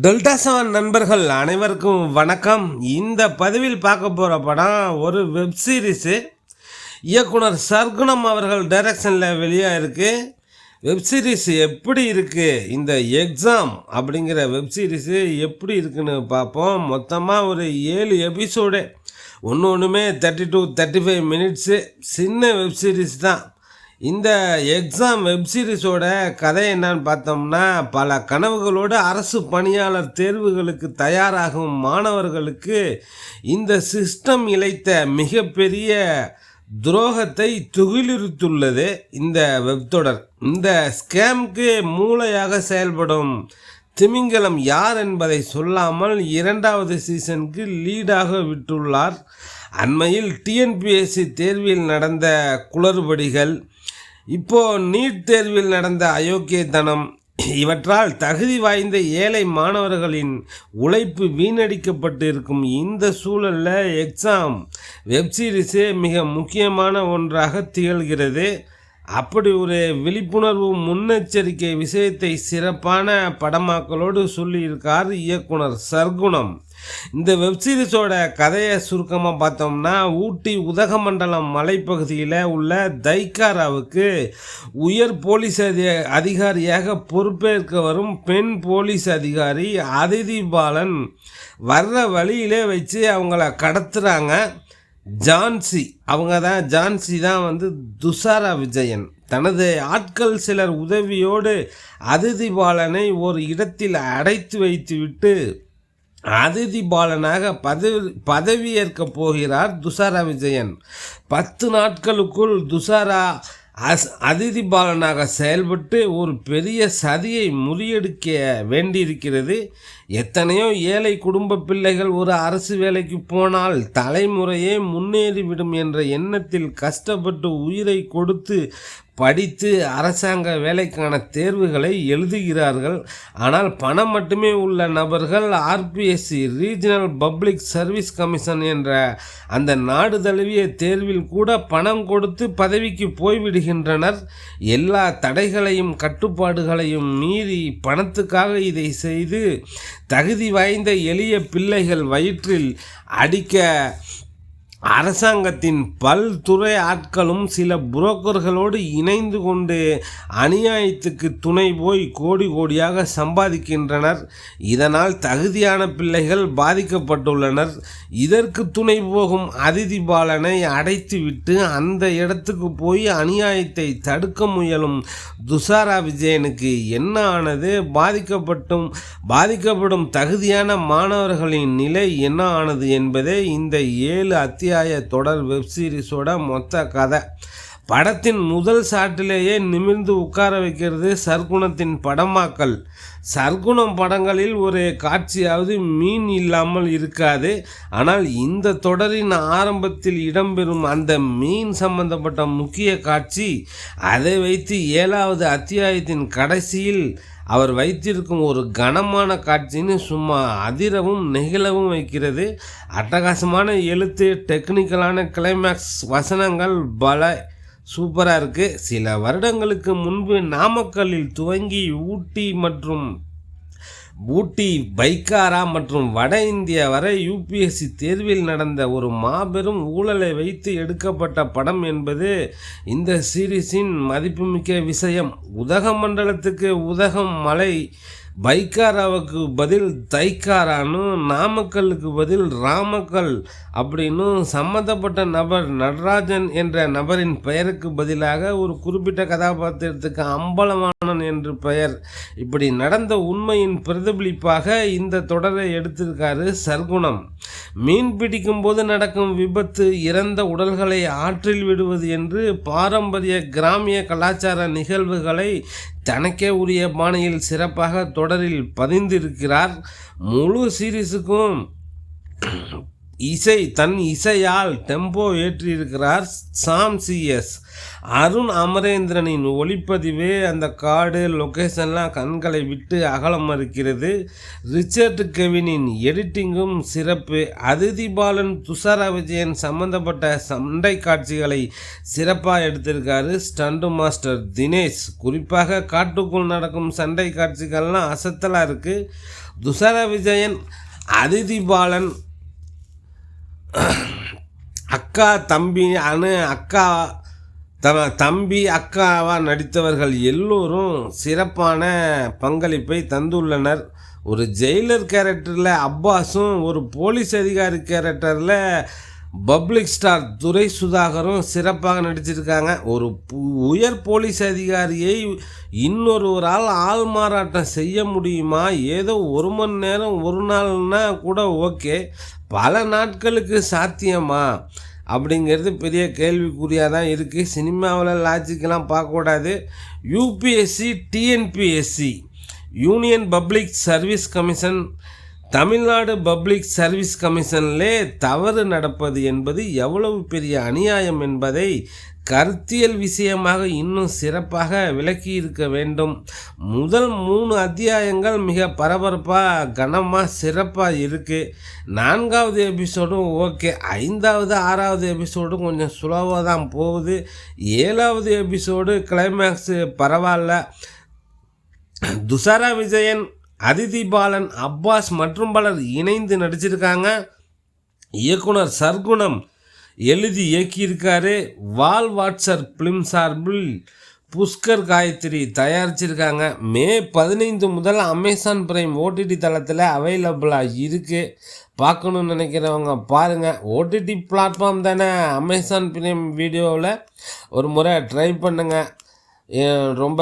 Delta seven நண்பர்கள் அனைவருக்கும் வணக்கம். இந்த பதிவில் பார்க்க போகிற படம் ஒரு வெப் சீரிஸு. இயக்குனர் சர்க்குணம் அவர்கள் டைரக்ஷனில் வெளியாக இருக்குது. வெப் சீரிஸ் எப்படி இருக்குது, இந்த எக்ஸாம் அப்படிங்கிற வெப் சீரிஸு எப்படி இருக்குன்னு பார்ப்போம். மொத்தமாக ஒரு 7 எபிசோடு, ஒன்றுமே 30 to 35 மினிட்ஸு. சின்ன வெப் சீரிஸ் தான். இந்த எக்ஸாம் வெப்சீரிஸோட கதை என்னன்னு பார்த்தோம்னா, பல கனவுகளோடு அரசு பணியாளர் தேர்வுகளுக்கு தயாராகும் மாணவர்களுக்கு இந்த சிஸ்டம் இழைத்த மிகப்பெரிய துரோகத்தை துகிலுரித்துள்ளது இந்த வெப்தொடர். இந்த ஸ்கேம்க்கு மூளையாக செயல்படும் திமிங்கலம் யார் என்பதை சொல்லாமல் 2வது சீசனுக்கு லீடாக விட்டுள்ளார். அண்மையில் டிஎன்பிஎஸ்சி தேர்வில் நடந்த குளறுபடிகள், இப்போது நீட் தேர்வில் நடந்த அயோக்கியத்தனம், இவற்றால் தகுதி வாய்ந்த ஏழை மாணவர்களின் உழைப்பு வீணடிக்கப்பட்டு இருக்கும் இந்த சூழலில் எக்ஸாம் வெப்சீரிஸே மிக முக்கியமான ஒன்றாக திகழ்கிறது. அப்படி ஒரு விழிப்புணர்வு முன்னெச்சரிக்கை விஷயத்தை சிறப்பான படமாக்களோடு சொல்லியிருக்கார் இயக்குனர் சர்க்குணம். இந்த வெப்சீரிஸோட கதையை சுருக்கமாக பார்த்தோம்னா, ஊட்டி உதகமண்டலம் மலைப்பகுதியில் உள்ள தைக்காராவுக்கு உயர் போலீஸ் அதிகாரியாக பொறுப்பேற்க வரும் பெண் போலீஸ் அதிகாரி அதிதி பாலன் வர்ற வழியிலே வச்சு அவங்கள கடத்துகிறாங்க. ஜான்சி தான் துஷாரா விஜயன் தனது ஆட்கள் சிலர் உதவியோடு அதிதி பாலனை ஒரு இடத்தில் அடைத்து வைத்துவிட்டு அதிதி பாலனாக பதவியேற்க போகிறார் துஷாரா விஜயன். 10 நாட்களுக்குள் துஷாரா அதிதி பாலனாக செயல்பட்டு ஒரு பெரிய சதியை முறியடிக்க வேண்டியிருக்கிறது. எத்தனையோ ஏழை குடும்ப பிள்ளைகள் ஒரு அரசு வேலைக்கு போனால் தலைமுறையே முன்னேறிவிடும் என்ற எண்ணத்தில் கஷ்டப்பட்டு உயிரை கொடுத்து படித்து அரசாங்க வேலைக்கான தேர்வுகளை எழுதுகிறார்கள். ஆனால் பணம் மட்டுமே உள்ள நபர்கள் ஆர்பிஎஸ்சி ரீஜனல் பப்ளிக் சர்வீஸ் கமிஷன் என்ற அந்த நாடு தழுவிய தேர்வில் கூட பணம் கொடுத்து பதவிக்கு போய்விடுகின்றனர். எல்லா தடைகளையும் கட்டுப்பாடுகளையும் மீறி பணத்துக்காக இதை செய்து தகுதி வாய்ந்த எளிய பிள்ளைகள் வயிற்றில் அடிக்க அரசாங்கத்தின் பல்துறை ஆட்களும் சில புரோக்கர்களோடு இணைந்து கொண்டு அநியாயத்துக்கு துணை போய் கோடி கோடியாக சம்பாதிக்கின்றனர். இதனால் தகுதியான பிள்ளைகள் பாதிக்கப்பட்டுள்ளனர். இதற்கு துணை போகும் அதிதி பாலனை அடைத்துவிட்டு அந்த இடத்துக்கு போய் அநியாயத்தை தடுக்க முயலும் துஷாரா விஜயனுக்கு என்ன ஆனது? பாதிக்கப்படும் தகுதியான மாணவர்களின் நிலை என்ன ஆனது என்பதே இந்த 7 தொடர் வெப்சீரிஸோட மொத்த கதை. படத்தின் முதல் ஷாட்டிலேயே நிமிர்ந்து உட்கார வைக்கிறது சர்க்குணத்தின் படமாக்கல். சர்க்குணம் படங்களில் ஒரு காட்சியாவது மீன் இல்லாமல் இருக்காது. ஆனால் இந்த தொடரின் ஆரம்பத்தில் இடம்பெறும் அந்த மீன் சம்பந்தப்பட்ட முக்கிய காட்சி, அதை வைத்து 7வது அத்தியாயத்தின் கடைசியில் அவர் வைத்திருக்கும் ஒரு கனமான காட்சின்னு சும்மா அதிரவும் நெகிழவும் வைக்கிறது. அட்டகாசமான எழுத்து, டெக்னிக்கலான கிளைமேக்ஸ், வசனங்கள் சூப்பராக இருக்குது. சில வருடங்களுக்கு முன்பு நாமக்கல்லில் துவங்கி ஊட்டி பைக்காரா மற்றும் வட இந்தியா வரை யூபிஎஸ்சி தேர்வில் நடந்த ஒரு மாபெரும் ஊழலை வைத்து எடுக்கப்பட்ட படம் என்பது இந்த சீரீஸின் மதிப்புமிக்க விஷயம். உதகமண்டலத்துக்கு உதகம் மலை, பைக்காராவுக்கு பதில் தைக்காரான்னு, நாமக்கல்லுக்கு பதில் ராமக்கல் அப்படின்னு சம்மந்தப்பட்ட நபர் நடராஜன் என்ற நபரின் பெயருக்கு பதிலாக ஒரு குறிப்பிட்ட கதாபாத்திரத்துக்கு அம்பலவாணன் என்று பெயர். இப்படி நடந்த உண்மையின் பிரதிபலிப்பாக இந்த தொடரை எடுத்திருக்காரு சர்க்குணம். மீன் பிடிக்கும் போது நடக்கும் விபத்து, இறந்த உடல்களை ஆற்றில் விடுவது என்று பாரம்பரிய கிராமிய கலாச்சார நிகழ்வுகளை தனக்கே உரிய பாணியில் சிறப்பாக தொடரில் பதிந்திருக்கிறார். முழு சீரீஸுக்கும் தன் இசையால் டெம்போ ஏற்றியிருக்கிறார் சாம் சிஎஸ். அருண் அமரேந்திரனின் ஒளிப்பதிவே அந்த காடு லொக்கேஷன்லாம் கண்களை விட்டு அகலம் மறுக்கிறது. ரிச்சர்ட் கெவினின் எடிட்டிங்கும் சிறப்பு. அதிதி பாலன், துஷாரா விஜயன் சம்பந்தப்பட்ட சண்டை காட்சிகளை சிறப்பாக எடுத்திருக்காரு ஸ்டண்ட் மாஸ்டர் தினேஷ். குறிப்பாக காட்டுக்குள் நடக்கும் சண்டை காட்சிகள்லாம் அசத்தலாக இருக்குது. துஷாரா விஜயன், அதிதி பாலன், அக்கா தம்பி தம்பி அக்காவாக நடித்தவர்கள் எல்லோரும் சிறப்பான பங்களிப்பை தந்துள்ளனர். ஒரு ஜெயிலர் கேரக்டரில் அப்பாஸும், ஒரு போலீஸ் அதிகாரி கேரக்டரில் பப்ளிக் ஸ்டார் துரை சுதாகரும் சிறப்பாக நடிச்சிருக்காங்க. ஒரு உயர் போலீஸ் அதிகாரியை இன்னொருவரால் ஆள் மாறாட்டம் செய்ய முடியுமா? ஏதோ 1 மணி நேரம், 1 நாள்னா கூட ஓகே, பல நாட்களுக்கு சாத்தியமா அப்படிங்கிறது பெரிய கேள்விக்குறியாக தான் இருக்குது. சினிமாவில் லாஜிக்கெலாம் பார்க்கக்கூடாது. UPSC, TNPSC, union public service commission, Tamil Nadu public service கமிஷனிலே தவறு நடப்பது என்பது எவ்வளவு பெரிய அநியாயம் என்பதை கருத்தியல் விஷயமாக இன்னும் சிறப்பாக விளக்கியிருக்க வேண்டும். முதல் 3 அத்தியாயங்கள் மிக பரபரப்பாக, கனமாக, சிறப்பாக இருக்குது. 4வது எபிசோடும் ஓகே. 5வது 6வது எபிசோடும் கொஞ்சம் ஸ்லோவாக தான் போகுது. 7வது எபிசோடு கிளைமேக்ஸு பரவாயில்ல. துஷாரா விஜயன், அதிதி பாலன், அப்பாஸ் மற்றும் பலர் இணைந்து நடிச்சிருக்காங்க. இயக்குனர் சர்க்குணம் எழுதி இயக்கியிருக்காரு. வாட்சர் பிலிம் சார்பில் புஷ்கர் காயத்ரி தயாரிச்சிருக்காங்க. மே 15 முதல் அமேசான் பிரைம் ஓடிடி தளத்தில் அவைலபிளாக இருக்குது. பார்க்கணுன்னு நினைக்கிறவங்க பாருங்கள். ஓடிடி பிளாட்ஃபார்ம் தானே, அமேசான் பிரைம் வீடியோவில் ஒரு முறை ட்ரை பண்ணுங்கள். ரொம்ப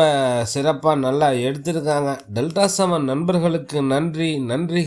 சிறப்பாக நல்லா எடுத்திருக்காங்க. டெல்டா 7 நண்பர்களுக்கு நன்றி.